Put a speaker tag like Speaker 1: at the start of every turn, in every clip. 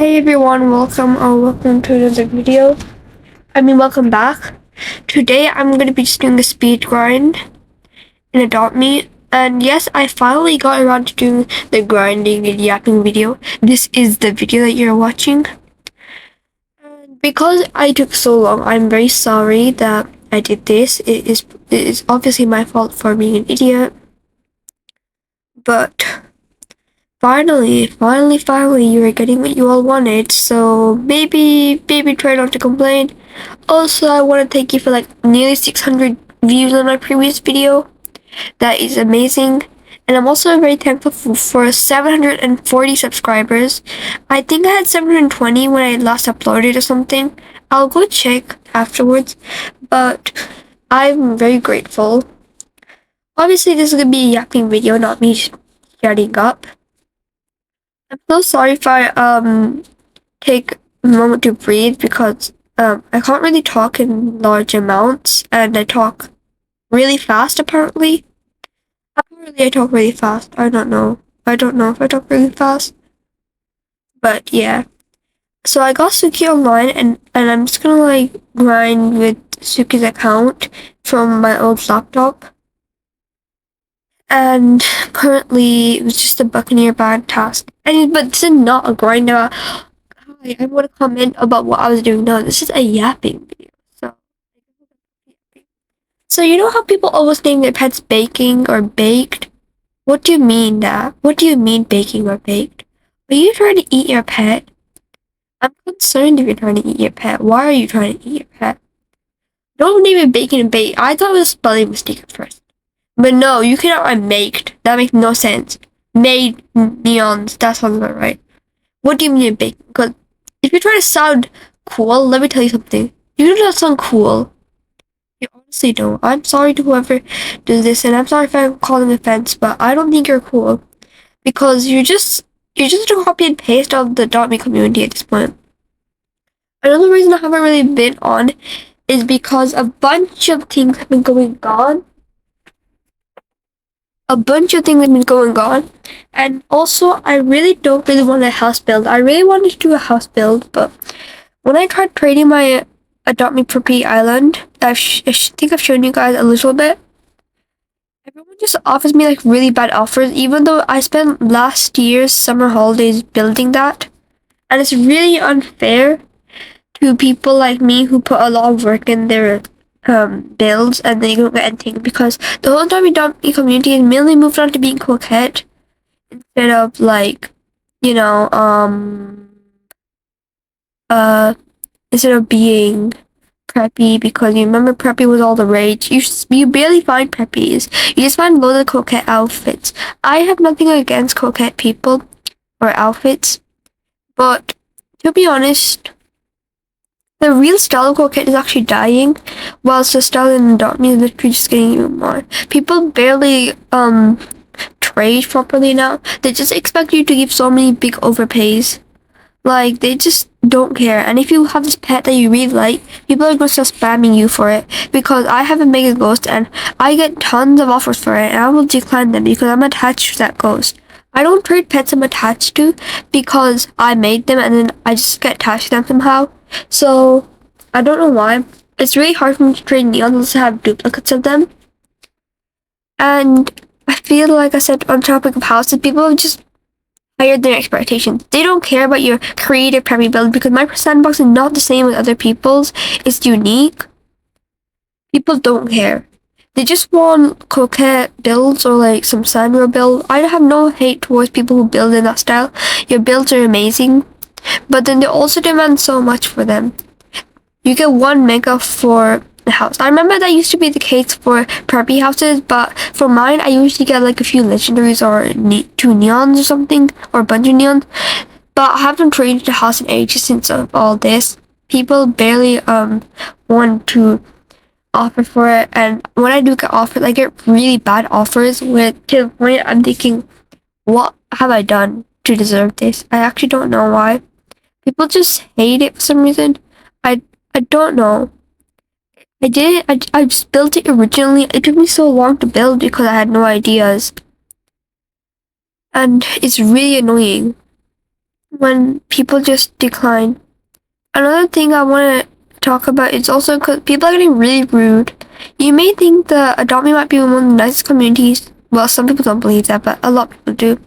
Speaker 1: Hey everyone, welcome to another video. Welcome back. Today I'm going to be just doing a speed grind in Adopt Me. And yes, I finally got around to doing the grinding and yapping video. This is the video that you're watching. And because I took so long, I'm very sorry that I did this. It is obviously my fault for being an idiot. But Finally, you are getting what you all wanted, so maybe try not to complain. Also, I want to thank you for like nearly 600 views on my previous video. That is amazing. And I'm also very thankful for 740 subscribers. I think I had 720 when I last uploaded or something. I'll go check afterwards, but I'm very grateful. Obviously, this is going to be a yapping video, not me shutting up. I'm so sorry if I take a moment to breathe because I can't really talk in large amounts and I talk really fast apparently. I talk really fast. I don't know if I talk really fast. But yeah. So I got Suki online and I'm just gonna like grind with Suki's account from my old laptop. And currently it was just a Buccaneer band task. But this is not a grind. Hi, I want to comment about what I was doing now. This is a yapping video. So you know how people always name their pets baking or baked? What do you mean that? What do you mean baking or baked? Are you trying to eat your pet? I'm concerned if you're trying to eat your pet. Why are you trying to eat your pet? Don't name it baking and baked. I thought it was a spelling mistake at first. But no, you cannot write maked. That makes no sense. Made neons. That sounds about right. What do you mean bake? Because if you're trying to sound cool, let me tell you something. You do not sound cool. You honestly don't. I'm sorry to whoever does this, and I'm sorry if I'm calling offense, but I don't think you're cool. Because you're just a copy and paste of the .me community at this point. Another reason I haven't really been on is because a bunch of things have been going on. And also I really don't want a house build. I really wanted to do a house build, but when I tried trading my Adopt Me Property Island, I think I've shown you guys a little bit. Everyone just offers me like really bad offers, even though I spent last year's summer holidays building that. And it's really unfair to people like me who put a lot of work in their builds and then you don't get anything, because the whole time Adopt Me community is mainly moved on to being coquette instead of like, you know, instead of being preppy, because you remember preppy was all the rage. You barely find preppies. You just find loads of coquette outfits. I have nothing against coquette people or outfits, but to be honest, the real style of coquette is actually dying, whilst the style in Adopt Me is literally just getting even more. People barely trade properly now. They just expect you to give so many big overpays. Like, they just don't care. And if you have this pet that you really like, people are going to start spamming you for it. Because I have a mega ghost and I get tons of offers for it, and I will decline them because I'm attached to that ghost. I don't trade pets I'm attached to because I made them and then I just get attached to them somehow. So I don't know why. It's really hard for me to trade neons unless I have duplicates of them. And I feel like I said on topic of houses, people have just higher their expectations. They don't care about your creative preppy build because my sandbox is not the same as other people's. It's unique. People don't care. They just want coquette builds or like some Sandra build. I have no hate towards people who build in that style. Your builds are amazing, but then they also demand so much for them. You get 1 mega for the house. I remember that used to be the case for preppy houses, but for mine I usually get like a few legendaries or 2 neons or something, or a bunch of neons. But I haven't traded a house in ages since all this. People barely want to offer for it, and when I do get offers, I get really bad offers to the point I'm thinking, what have I done to deserve this? I actually don't know why. People just hate it for some reason. I don't know. I just built it originally. It took me so long to build because I had no ideas. And it's really annoying. when people just decline. Another thing I want to talk about is also because people are getting really rude. You may think that Adopt Me might be one of the nicest communities. Well, some people don't believe that, but a lot of people do.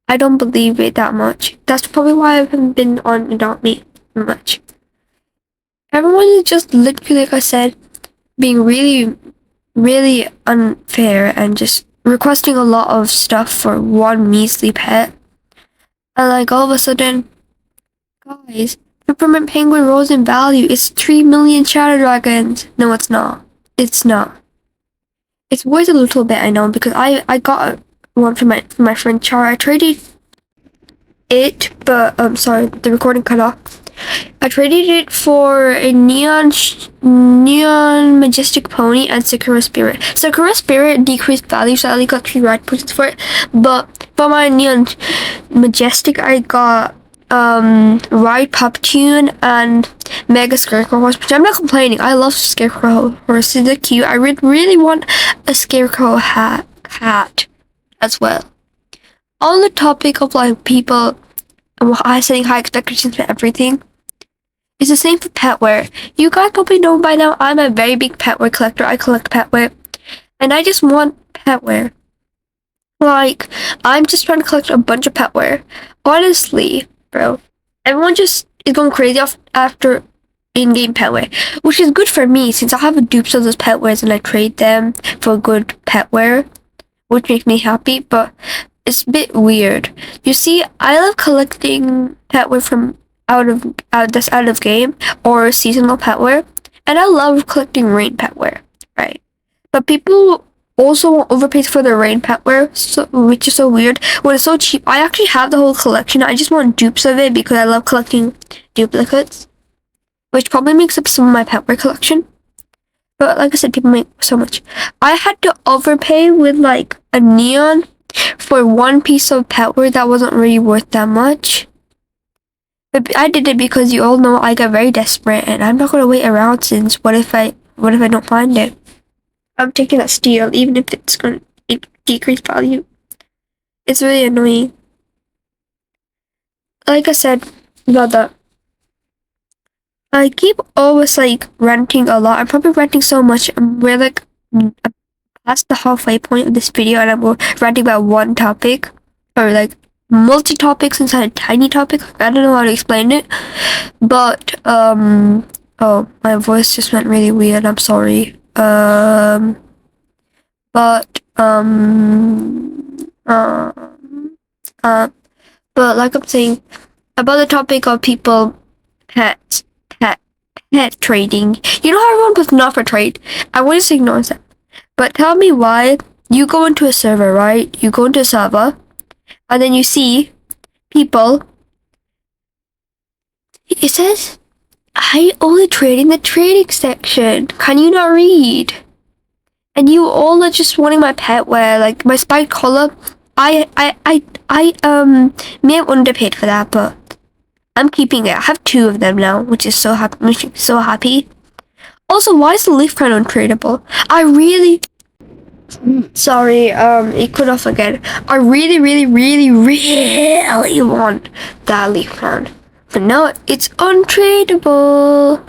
Speaker 1: I don't believe it that much. That's probably why I haven't been on Adopt Me much. Everyone is just literally, like I said, being really, really unfair and just requesting a lot of stuff for one measly pet. And like all of a sudden, guys, peppermint penguin rose in value. It's 3 million shadow dragons. No, it's not. It's not. It's worth a little bit, I know, because I got one from my friend Char. I traded it, but sorry, the recording cut off. I traded it for a neon majestic pony and Sakura Spirit. Sakura Spirit decreased value, so I only got 3 ride points for it. But for my neon majestic, I got Ride Pup-Tune and Mega Scarecrow Horse, which I'm not complaining. I love Scarecrow horses. They're cute. I really want a Scarecrow hat as well. On the topic of like people setting high expectations for everything, it's the same for petware. You guys probably know by now I'm a very big petware collector. I collect petware, and I just want petware. Like, I'm just trying to collect a bunch of petware. Honestly, bro, everyone just is going crazy after in-game petware, which is good for me since I have a dupes of those petwares and I trade them for good petware, which makes me happy. But it's a bit weird. You see, I love collecting petware from out of game or seasonal petware, and I love collecting rain petware, right? But people also overpays for the rain petware, which is so weird when it's so cheap. I actually have the whole collection. I just want dupes of it because I love collecting duplicates, which probably makes up some of my petware collection. But like I said, people make so much. I had to overpay with like a neon for one piece of petware that wasn't really worth that much. But I did it because you all know I got very desperate and I'm not gonna wait around since what if I don't find it? I'm taking that steal even if it's gonna decrease value. It's really annoying. Like I said about that, I keep always like ranting a lot. I'm probably ranting so much. We're like past the halfway point of this video and I'm ranting about one topic or like multi-topics inside a tiny topic. I don't know how to explain it, but oh, my voice just went really weird. I'm sorry. But like I'm saying about the topic of people pet trading. You know how everyone puts not for trade? I want to ignore that. But tell me why you go into a server, right? You go into a server, and then you see people. It says, I only trade in the trading section. Can you not read? And you all are just wanting my petware, like my spiked collar. I may have underpaid for that, but I'm keeping it. I have 2 of them now, which is so happy. Also, why is the leaf crown untradeable? Sorry, it cut off again. I really want that leaf crown. But no, it's untradeable.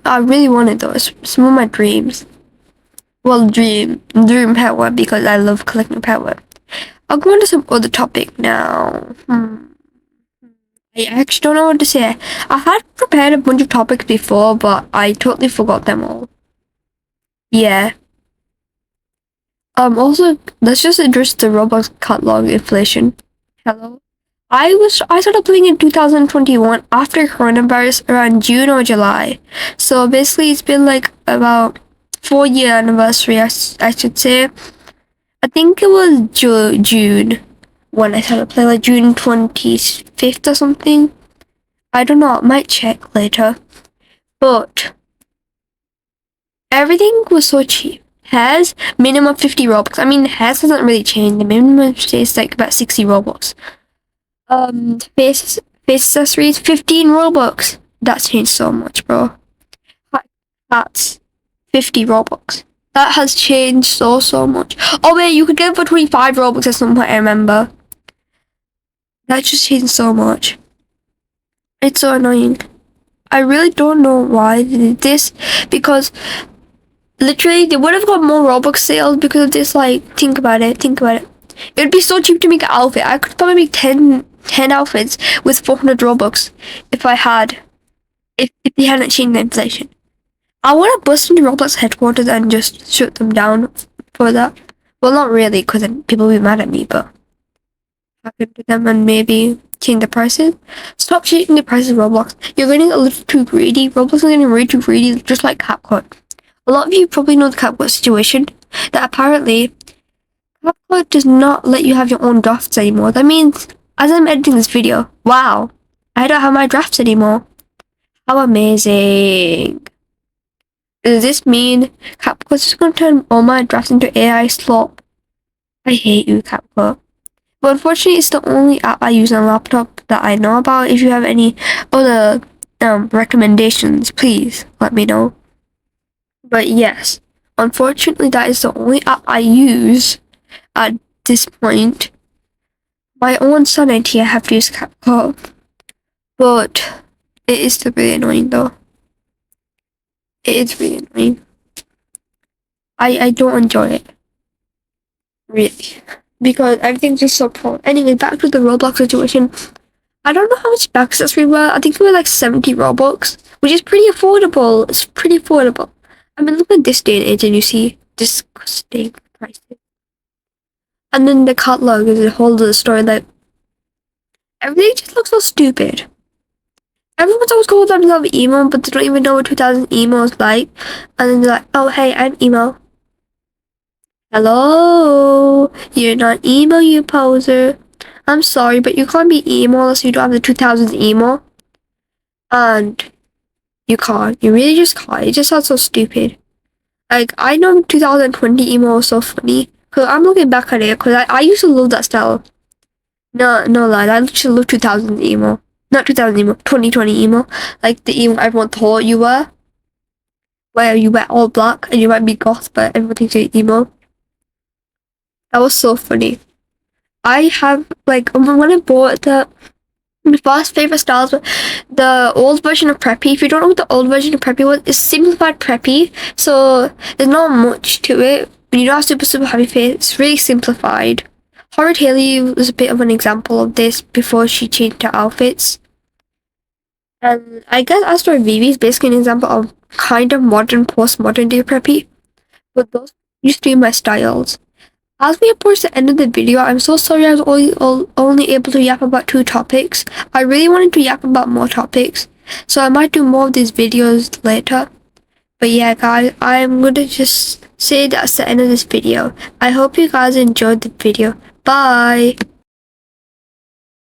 Speaker 1: I really want it though. It's one of my dreams. Well, dream petware because I love collecting petware. I'll go on to some other topic now. I actually don't know what to say. I had prepared a bunch of topics before, but I totally forgot them all. Yeah. Also, let's just address the Roblox catalog inflation. Hello. I started playing in 2021 after coronavirus around June or July. So basically, it's been like about 4-year anniversary, I should say. I think it was June when I started playing, like June 25th or something. I don't know, I might check later. But everything was so cheap. Has minimum 50 Robux. I mean, has hasn't really changed. The minimum stays like about 60 Robux. Face accessories, 15 Robux. That's changed so much, bro. Hats, 50 Robux. That has changed so much. Oh wait, you could get it for 25 Robux at some point, I remember. That just changed so much. It's so annoying. I really don't know why they did this, because literally they would have got more Robux sales because of this. Like, think about it. It would be so cheap to make an outfit. I could probably make 10 outfits with 400 Robux if they hadn't changed the inflation. I want to bust into Roblox headquarters and just shut them down for that. Well, not really, because then people will be mad at me, but happen to them and maybe change the prices. Stop changing the prices of Roblox. You're getting a little too greedy. Roblox is getting way too greedy, just like CapCut. A lot of you probably know the CapCut situation, that apparently CapCut does not let you have your own drafts anymore. That means, as I'm editing this video, wow, I don't have my drafts anymore. How amazing. Does this mean CapCut is going to turn all my drafts into AI slop? I hate you, CapCut. But unfortunately, it's the only app I use on a laptop that I know about. If you have any other recommendations, please let me know. But yes, unfortunately, that is the only app I use at this point. My own sanity, I have to use CapCut. But it is still really annoying though. It is really annoying. I don't enjoy it. Really. Because everything's just so poor. Anyway, back to the Roblox situation. I don't know how much access we were. I think we were like 70 Robux, which is pretty affordable. It's pretty affordable. I mean, look at this day and age and you see disgusting prices. And then the catalog is a whole other story. Like, everything just looks so stupid. Everyone's always called themselves emo, but they don't even know what 2000 emo is like. And then they're like, oh, hey, I'm emo. Hello? You're not emo, you poser. I'm sorry, but you can't be emo unless you don't have the 2000s emo. And you can't. You really just can't. It just sounds so stupid. Like, I know 2020 emo was so funny. Because I'm looking back at it, because I used to love that style. No lie, I literally love 2000s emo. Not 2000 emo, 2020 emo. Like the emo everyone thought you were. Where you wear all black and you might be goth, but everyone thinks you're emo. That was so funny. I have, like, when I bought my first favorite styles were the old version of Preppy. If you don't know what the old version of Preppy was, it's simplified Preppy. So there's not much to it. You don't have super happy face. It's really simplified. 蕉╗ was a bit of an example of this before she changed her outfits. And I guess Astro Vivi is basically an example of kind of modern, post-modern day Preppy. But those used to be my styles. As we approach the end of the video, I'm so sorry I was only able to yap about 2 topics. I really wanted to yap about more topics, so I might do more of these videos later. But yeah, guys, I'm going to just say that's the end of this video. I hope you guys enjoyed the video. Bye!